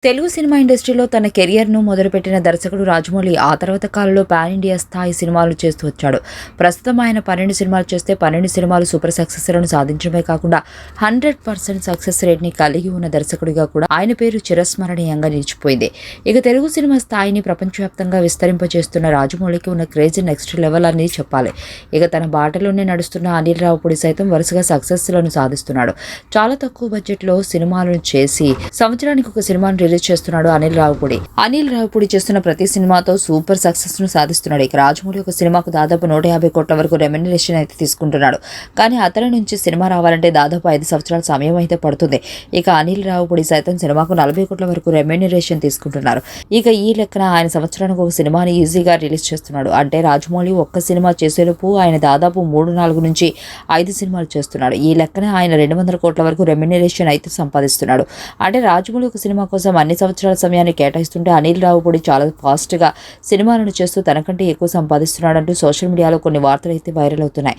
Telugu cinema ఇండస్ట్రీలో తన కెరియర్ను మొదలుపెట్టిన దర్శకుడు రాజమౌళి ఆ తర్వాత కాలంలో పాన్ ఇండియా స్థాయి సినిమాలు చేస్తూ వచ్చాడు. ప్రస్తుతం ఆయన 12 సినిమాలు చేస్తే 12 సినిమాలు సూపర్ సక్సెస్లను సాధించడమే కాకుండా 100% సక్సెస్ రేట్ని కలిగి ఉన్న దర్శకుడిగా కూడా ఆయన పేరు చిరస్మరణీయంగా నిలిచిపోయింది. ఇక తెలుగు సినిమా స్థాయిని ప్రపంచవ్యాప్తంగా విస్తరింపజేస్తున్న రాజమౌళికి ఉన్న క్రేజీ నెక్స్ట్ లెవెల్ అని చెప్పాలి. ఇక తన బాటలోనే నడుస్తున్న అనిల్ రావిపూడి సైతం వరుసగా సక్సెస్లను సాధిస్తున్నాడు. చాలా తక్కువ బడ్జెట్లో సినిమాలను చేసి సంవత్సరానికి ఒక సినిమాను రిలీజ్ చేస్తున్నాడు అనిల్ రావిపూడి చేస్తున్న ప్రతి సినిమాతో సూపర్ సక్సెస్ ను సాధిస్తున్నాడు. ఇక రాజమౌళి ఒక సినిమాకు దాదాపు 150 కోట్ల వరకు రెమ్యునరేషన్ అయితే తీసుకుంటున్నాడు. కానీ అతని నుంచి సినిమా రావాలంటే దాదాపు 5 సంవత్సరాల సమయం అయితే పడుతుంది. ఇక అనిల్ రావిపూడి సైతం సినిమాకు 40 కోట్ల వరకు రెమ్యునరేషన్ తీసుకుంటున్నారు. ఇక ఈ లెక్కన ఆయన సంవత్సరానికి ఒక సినిమాని ఈజీగా రిలీజ్ చేస్తున్నాడు. అంటే రాజమౌళి ఒక్క సినిమా చేసేలోపు ఆయన దాదాపు 3-4 నుంచి 5 సినిమాలు చేస్తున్నాడు. ఈ లెక్కన ఆయన 200 కోట్ల వరకు రెమ్యునరేషన్ అయితే సంపాదిస్తున్నాడు. అంటే రాజమౌళి ఒక సినిమా కోసం అన్ని సంవత్సరాల సమయాన్ని కేటాయిస్తుంటే అనిల్ రావిపూడి చాలా ఫాస్ట్గా సినిమాలను చేస్తూ తనకంటే ఎక్కువ సంపాదిస్తున్నాడంటూ సోషల్ మీడియాలో కొన్ని వార్తలు అయితే వైరల్ అవుతున్నాయి.